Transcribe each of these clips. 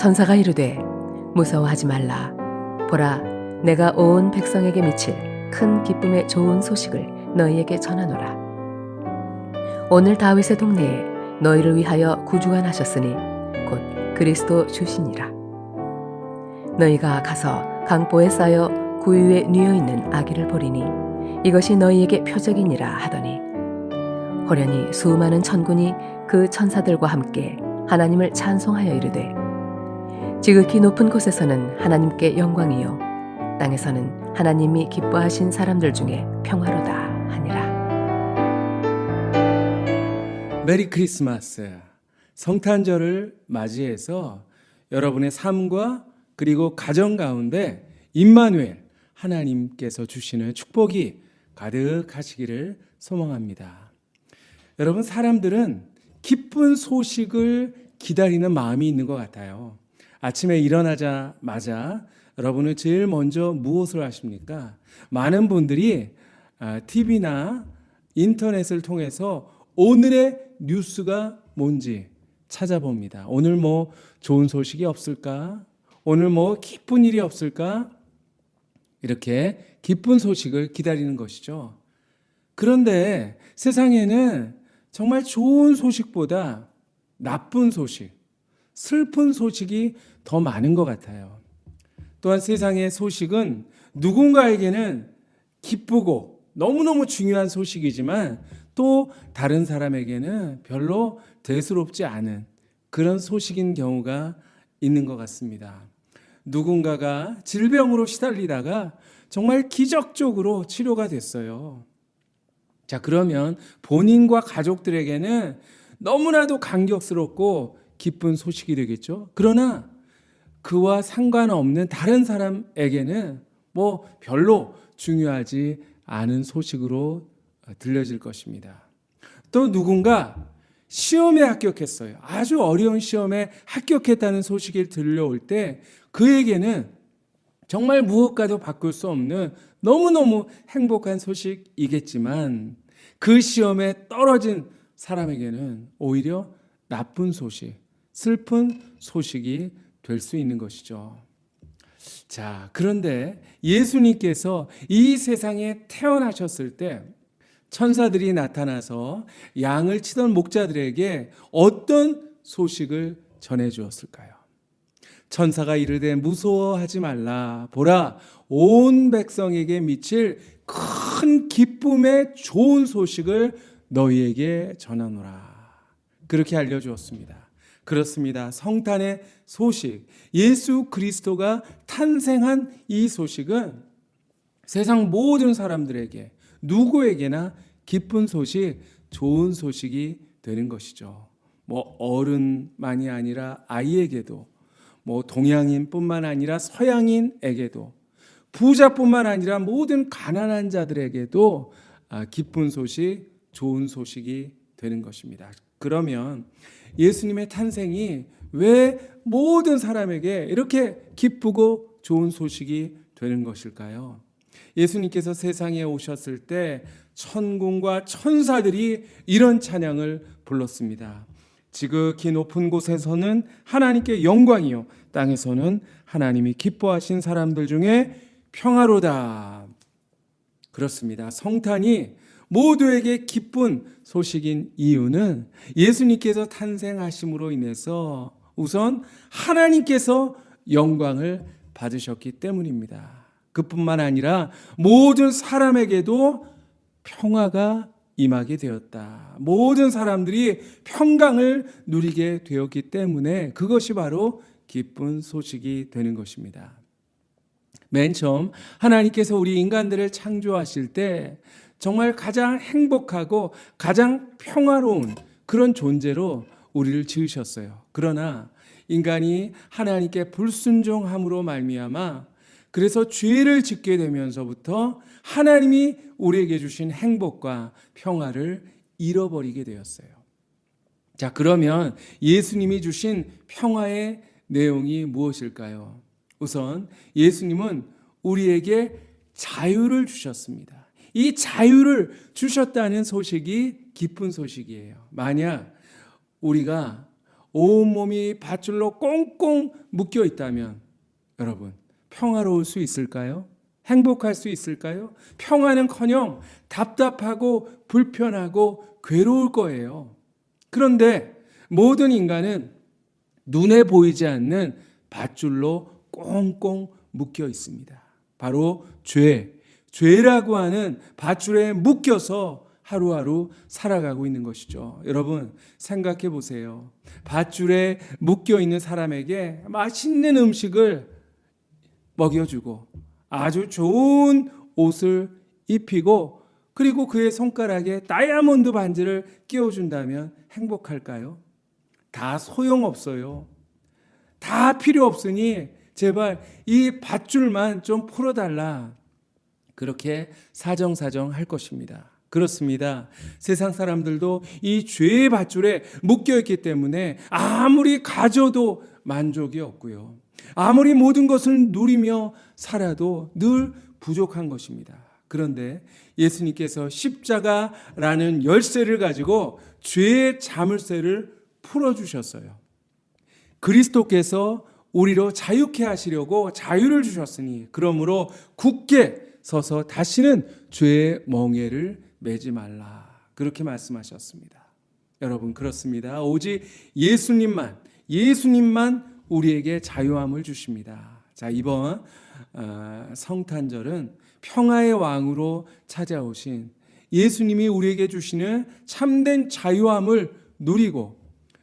천사가 이르되 무서워하지 말라. 보라, 내가 온 백성에게 미칠 큰 기쁨의 좋은 소식을 너희에게 전하노라. 오늘 다윗의 동네에 너희를 위하여 구주가 나셨으니 곧 그리스도 주시니라. 너희가 가서 강보에 쌓여 구유에 뉘어 있는 아기를 보리니 이것이 너희에게 표적이니라 하더니, 호련히 수많은 천군이 그 천사들과 함께 하나님을 찬송하여 이르되, 지극히 높은 곳에서는 하나님께 영광이요 땅에서는 하나님이 기뻐하신 사람들 중에 평화로다 하니라. 메리 크리스마스. 성탄절을 맞이해서 여러분의 삶과 그리고 가정 가운데 임마누엘 하나님께서 주시는 축복이 가득하시기를 소망합니다. 여러분, 사람들은 기쁜 소식을 기다리는 마음이 있는 것 같아요. 아침에 일어나자마자 여러분은 제일 먼저 무엇을 하십니까? 많은 분들이 TV나 인터넷을 통해서 오늘의 뉴스가 뭔지 찾아봅니다. 오늘 뭐 좋은 소식이 없을까? 오늘 뭐 기쁜 일이 없을까? 이렇게 기쁜 소식을 기다리는 것이죠. 그런데 세상에는 정말 좋은 소식보다 나쁜 소식, 슬픈 소식이 더 많은 것 같아요. 또한 세상의 소식은 누군가에게는 기쁘고 너무너무 중요한 소식이지만 또 다른 사람에게는 별로 대수롭지 않은 그런 소식인 경우가 있는 것 같습니다. 누군가가 질병으로 시달리다가 정말 기적적으로 치료가 됐어요. 자, 그러면 본인과 가족들에게는 너무나도 감격스럽고 기쁜 소식이 되겠죠. 그러나 그와 상관없는 다른 사람에게는 뭐 별로 중요하지 않은 소식으로 들려질 것입니다. 또 누군가 시험에 합격했어요. 아주 어려운 시험에 합격했다는 소식이 들려올 때 그에게는 정말 무엇과도 바꿀 수 없는 너무너무 행복한 소식이겠지만 그 시험에 떨어진 사람에게는 오히려 나쁜 소식, 슬픈 소식이 될 수 있는 것이죠. 자, 그런데 예수님께서 이 세상에 태어나셨을 때 천사들이 나타나서 양을 치던 목자들에게 어떤 소식을 전해 주었을까요? 천사가 이르되 무서워하지 말라. 보라, 온 백성에게 미칠 큰 기쁨의 좋은 소식을 너희에게 전하노라. 그렇게 알려주었습니다. 그렇습니다. 성탄의 소식, 예수 그리스도가 탄생한 이 소식은 세상 모든 사람들에게 누구에게나 기쁜 소식, 좋은 소식이 되는 것이죠. 뭐 어른만이 아니라 아이에게도, 뭐 동양인뿐만 아니라 서양인에게도, 부자뿐만 아니라 모든 가난한 자들에게도 기쁜 소식, 좋은 소식이 되는 것입니다. 그러면 예수님의 탄생이 왜 모든 사람에게 이렇게 기쁘고 좋은 소식이 되는 것일까요? 예수님께서 세상에 오셨을 때 천군과 천사들이 이런 찬양을 불렀습니다. 지극히 높은 곳에서는 하나님께 영광이요 땅에서는 하나님이 기뻐하신 사람들 중에 평화로다. 그렇습니다. 성탄이 모두에게 기쁜 소식인 이유는 예수님께서 탄생하심으로 인해서 우선 하나님께서 영광을 받으셨기 때문입니다. 그뿐만 아니라 모든 사람에게도 평화가 임하게 되었다. 모든 사람들이 평강을 누리게 되었기 때문에 그것이 바로 기쁜 소식이 되는 것입니다. 맨 처음 하나님께서 우리 인간들을 창조하실 때 정말 가장 행복하고 가장 평화로운 그런 존재로 우리를 지으셨어요. 그러나 인간이 하나님께 불순종함으로 말미암아 그래서 죄를 짓게 되면서부터 하나님이 우리에게 주신 행복과 평화를 잃어버리게 되었어요. 자, 그러면 예수님이 주신 평화의 내용이 무엇일까요? 우선 예수님은 우리에게 자유를 주셨습니다. 이 자유를 주셨다는 소식이 기쁜 소식이에요. 만약 우리가 온몸이 밧줄로 꽁꽁 묶여 있다면 여러분 평화로울 수 있을까요? 행복할 수 있을까요? 평화는커녕 답답하고 불편하고 괴로울 거예요. 그런데 모든 인간은 눈에 보이지 않는 밧줄로 꽁꽁 묶여 있습니다. 바로 죄라고 하는 밧줄에 묶여서 하루하루 살아가고 있는 것이죠. 여러분 생각해 보세요. 밧줄에 묶여 있는 사람에게 맛있는 음식을 먹여주고 아주 좋은 옷을 입히고 그리고 그의 손가락에 다이아몬드 반지를 끼워준다면 행복할까요? 다 소용없어요. 다 필요 없으니 제발 이 밧줄만 좀 풀어달라. 그렇게 사정사정 할 것입니다. 그렇습니다. 세상 사람들도 이 죄의 밧줄에 묶여있기 때문에 아무리 가져도 만족이 없고요. 아무리 모든 것을 누리며 살아도 늘 부족한 것입니다. 그런데 예수님께서 십자가라는 열쇠를 가지고 죄의 자물쇠를 풀어주셨어요. 그리스도께서 우리로 자유케 하시려고 자유를 주셨으니 그러므로 굳게 서서 다시는 죄의 멍에를 매지 말라. 그렇게 말씀하셨습니다. 여러분 그렇습니다. 오직 예수님만 우리에게 자유함을 주십니다. 자, 이번 성탄절은 평화의 왕으로 찾아오신 예수님이 우리에게 주시는 참된 자유함을 누리고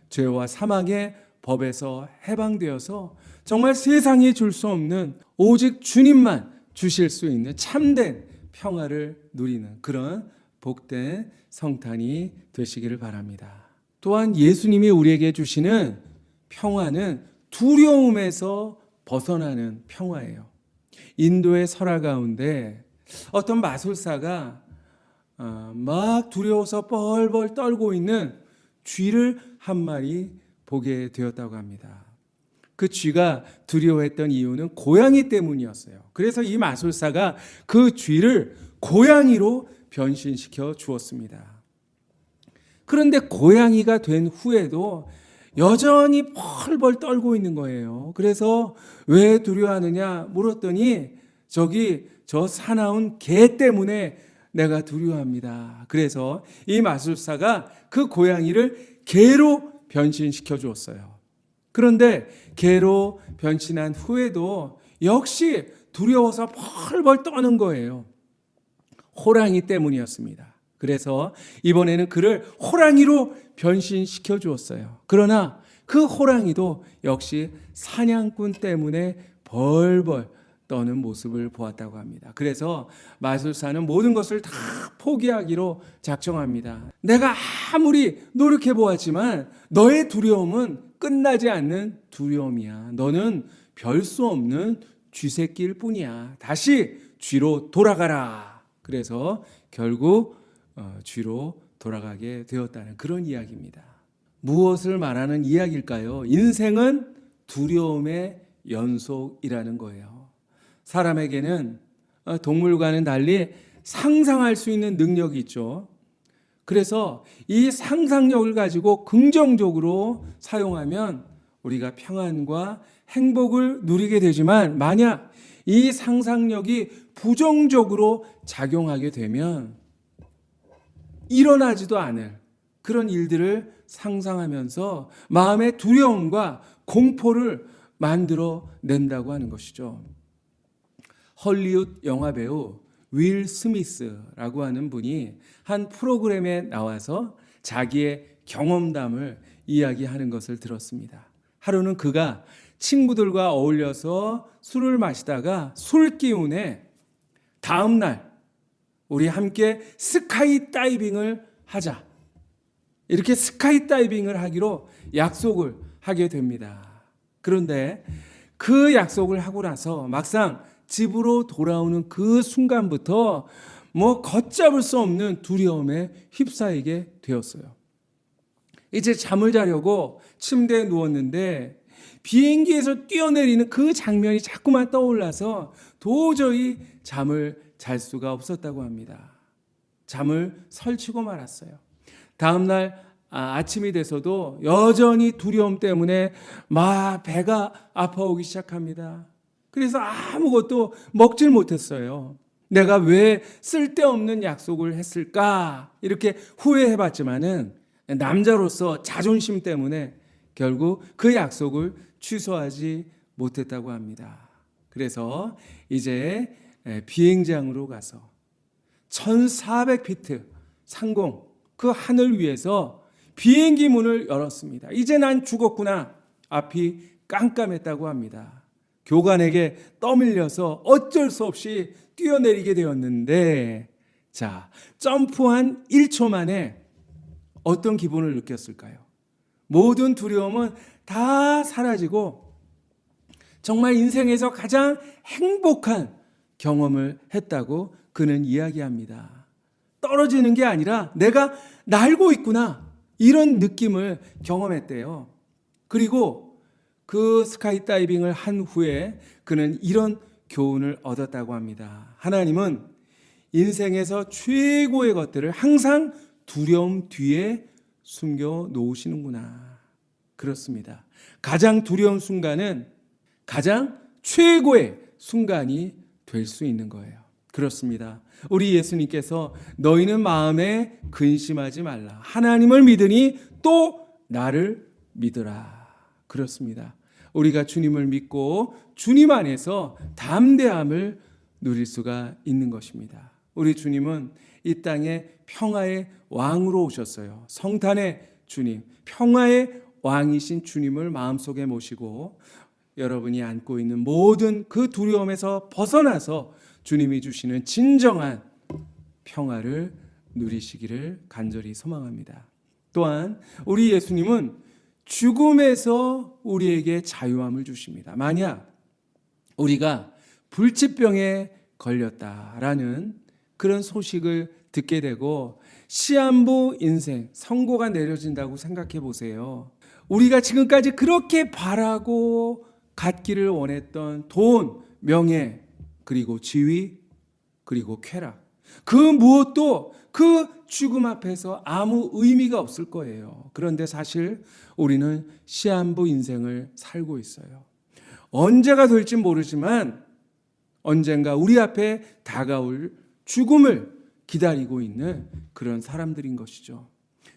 죄와 사망의 법에서 해방되어서 정말 세상이 줄 수 없는 오직 주님만 주실 수 있는 참된 평화를 누리는 그런 복된 성탄이 되시기를 바랍니다. 또한 예수님이 우리에게 주시는 평화는 두려움에서 벗어나는 평화예요. 인도의 설화 가운데 어떤 마술사가 막 두려워서 뻘뻘 떨고 있는 쥐를 한 마리 보게 되었다고 합니다. 그 쥐가 두려워했던 이유는 고양이 때문이었어요. 그래서 이 마술사가 그 쥐를 고양이로 변신시켜 주었습니다. 그런데 고양이가 된 후에도 여전히 펄펄 떨고 있는 거예요. 그래서 왜 두려워하느냐 물었더니 저 사나운 개 때문에 내가 두려워합니다. 그래서 이 마술사가 그 고양이를 개로 변신시켜 주었어요. 그런데 개로 변신한 후에도 역시 두려워서 펄펄 떠는 거예요. 호랑이 때문이었습니다. 그래서 이번에는 그를 호랑이로 변신시켜 주었어요. 그러나 그 호랑이도 역시 사냥꾼 때문에 벌벌 떠는 모습을 보았다고 합니다. 그래서 마술사는 모든 것을 다 포기하기로 작정합니다. 내가 아무리 노력해 보았지만 너의 두려움은 끝나지 않는 두려움이야. 너는 별 수 없는 쥐새끼일 뿐이야. 다시 쥐로 돌아가라. 그래서 결국 쥐로 돌아가게 되었다는 그런 이야기입니다. 무엇을 말하는 이야기일까요? 인생은 두려움의 연속이라는 거예요. 사람에게는 동물과는 달리 상상할 수 있는 능력이 있죠. 그래서 이 상상력을 가지고 긍정적으로 사용하면 우리가 평안과 행복을 누리게 되지만 만약 이 상상력이 부정적으로 작용하게 되면 일어나지도 않을 그런 일들을 상상하면서 마음의 두려움과 공포를 만들어 낸다고 하는 것이죠. 헐리우드 영화배우 윌 스미스라고 하는 분이 한 프로그램에 나와서 자기의 경험담을 이야기하는 것을 들었습니다. 하루는 그가 친구들과 어울려서 술을 마시다가 술 기운에 다음 날 우리 함께 스카이 다이빙을 하자. 이렇게 스카이 다이빙을 하기로 약속을 하게 됩니다. 그런데 그 약속을 하고 나서 막상 집으로 돌아오는 그 순간부터 걷잡을 수 없는 두려움에 휩싸이게 되었어요. 이제 잠을 자려고 침대에 누웠는데 비행기에서 뛰어내리는 그 장면이 자꾸만 떠올라서 도저히 잠을 잘 수가 없었다고 합니다. 잠을 설치고 말았어요. 다음 날 아침이 돼서도 여전히 두려움 때문에 막 배가 아파오기 시작합니다. 그래서 아무것도 먹질 못했어요. 내가 왜 쓸데없는 약속을 했을까? 이렇게 후회해봤지만은 남자로서 자존심 때문에 결국 그 약속을 취소하지 못했다고 합니다. 그래서 이제 비행장으로 가서 1400피트 상공 그 하늘 위에서 비행기 문을 열었습니다. 이제 난 죽었구나. 앞이 깜깜했다고 합니다. 교관에게 떠밀려서 어쩔 수 없이 뛰어내리게 되었는데, 자, 점프한 1초 만에 어떤 기분을 느꼈을까요? 모든 두려움은 다 사라지고 정말 인생에서 가장 행복한 경험을 했다고 그는 이야기합니다. 떨어지는 게 아니라 내가 날고 있구나, 이런 느낌을 경험했대요. 그리고 그 스카이다이빙을 한 후에 그는 이런 교훈을 얻었다고 합니다. 하나님은 인생에서 최고의 것들을 항상 두려움 뒤에 숨겨 놓으시는구나. 그렇습니다. 가장 두려운 순간은 가장 최고의 순간이 될 수 있는 거예요. 그렇습니다. 우리 예수님께서 너희는 마음에 근심하지 말라. 하나님을 믿으니 또 나를 믿으라. 그렇습니다. 우리가 주님을 믿고 주님 안에서 담대함을 누릴 수가 있는 것입니다. 우리 주님은 이 땅에 평화의 왕으로 오셨어요. 성탄의 주님, 평화의 왕이신 주님을 마음속에 모시고 여러분이 안고 있는 모든 그 두려움에서 벗어나서 주님이 주시는 진정한 평화를 누리시기를 간절히 소망합니다. 또한 우리 예수님은 죽음에서 우리에게 자유함을 주십니다. 만약 우리가 불치병에 걸렸다라는 그런 소식을 듣게 되고 시한부 인생, 선고가 내려진다고 생각해 보세요. 우리가 지금까지 그렇게 바라고 갖기를 원했던 돈, 명예, 그리고 지위, 그리고 쾌락, 그 무엇도 그 죽음 앞에서 아무 의미가 없을 거예요. 그런데 사실 우리는 시한부 인생을 살고 있어요. 언제가 될지 모르지만 언젠가 우리 앞에 다가올 죽음을 기다리고 있는 그런 사람들인 것이죠.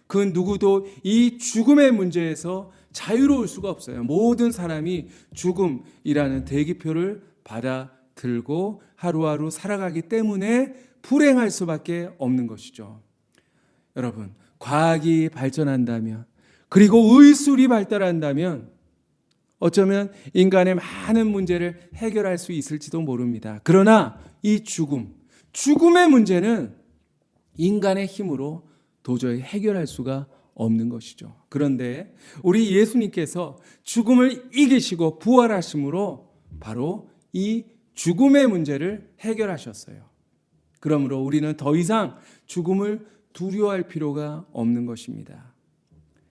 그 누구도 이 죽음의 문제에서 자유로울 수가 없어요. 모든 사람이 죽음이라는 대기표를 받아 들고 하루하루 살아가기 때문에 불행할 수밖에 없는 것이죠. 여러분, 과학이 발전한다면, 그리고 의술이 발달한다면 어쩌면 인간의 많은 문제를 해결할 수 있을지도 모릅니다. 그러나 이 죽음의 문제는 인간의 힘으로 도저히 해결할 수가 없는 것이죠. 그런데 우리 예수님께서 죽음을 이기시고 부활하심으로 바로 이 죽음의 문제를 해결하셨어요. 그러므로 우리는 더 이상 죽음을 두려워할 필요가 없는 것입니다.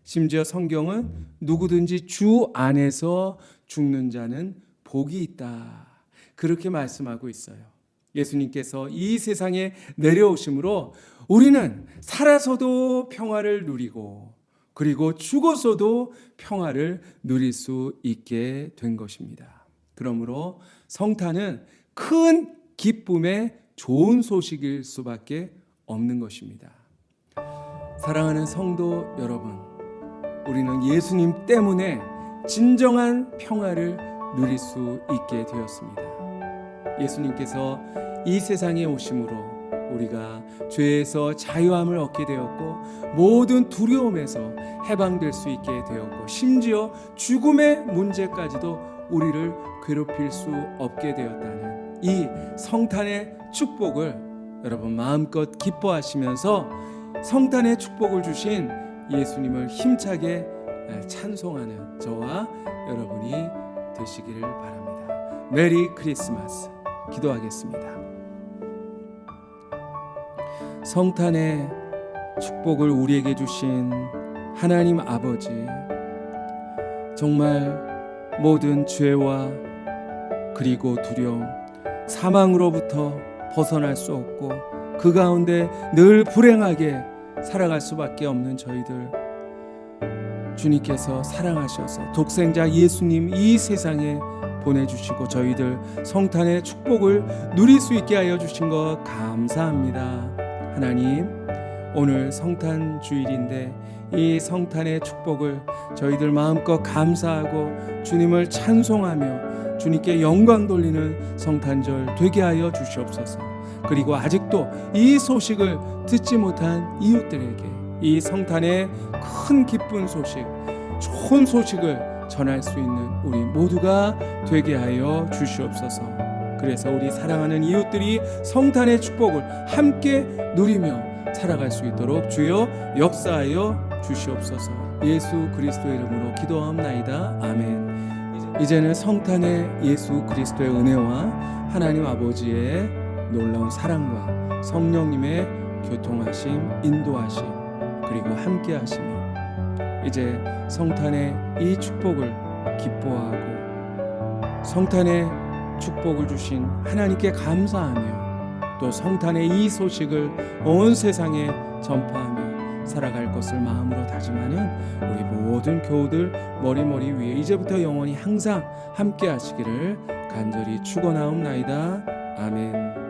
심지어 성경은 누구든지 주 안에서 죽는 자는 복이 있다, 그렇게 말씀하고 있어요. 예수님께서 이 세상에 내려오심으로 우리는 살아서도 평화를 누리고 그리고 죽어서도 평화를 누릴 수 있게 된 것입니다. 그러므로 성탄은 큰 기쁨의 좋은 소식일 수밖에 없는 것입니다. 사랑하는 성도 여러분, 우리는 예수님 때문에 진정한 평화를 누릴 수 있게 되었습니다. 예수님께서 이 세상에 오심으로 우리가 죄에서 자유함을 얻게 되었고 모든 두려움에서 해방될 수 있게 되었고 심지어 죽음의 문제까지도 우리를 괴롭힐 수 없게 되었다는 이 성탄의 축복을 여러분 마음껏 기뻐하시면서 성탄의 축복을 주신 예수님을 힘차게 찬송하는 저와 여러분이 되시기를 바랍니다. 메리 크리스마스. 기도하겠습니다. 성탄의 축복을 우리에게 주신 하나님 아버지, 정말 모든 죄와 그리고 두려움, 사망으로부터 벗어날 수 없고 그 가운데 늘 불행하게 살아갈 수밖에 없는 저희들, 주님께서 사랑하셔서 독생자 예수님 이 세상에 보내주시고 저희들 성탄의 축복을 누릴 수 있게 하여 주신 것 감사합니다. 하나님, 오늘 성탄 주일인데 이 성탄의 축복을 저희들 마음껏 감사하고 주님을 찬송하며 주님께 영광 돌리는 성탄절 되게 하여 주시옵소서. 그리고 아직도 이 소식을 듣지 못한 이웃들에게 이 성탄의 큰 기쁜 소식, 좋은 소식을 전할 수 있는 우리 모두가 되게 하여 주시옵소서. 그래서 우리 사랑하는 이웃들이 성탄의 축복을 함께 누리며 살아갈 수 있도록 주여 역사하여 주시옵소서. 예수 그리스도의 이름으로 기도하옵나이다. 아멘. 이제는 성탄의 예수 그리스도의 은혜와 하나님 아버지의 놀라운 사랑과 성령님의 교통하심, 인도하심, 그리고 함께하심이 이제 성탄의 이 축복을 기뻐하고 성탄의 축복을 주신 하나님께 감사하며 또 성탄의 이 소식을 온 세상에 전파하며 살아갈 것을 마음으로 다짐하는 우리 모든 교우들 머리 위에 이제부터 영원히 항상 함께 하시기를 간절히 축원하옵나이다. 아멘.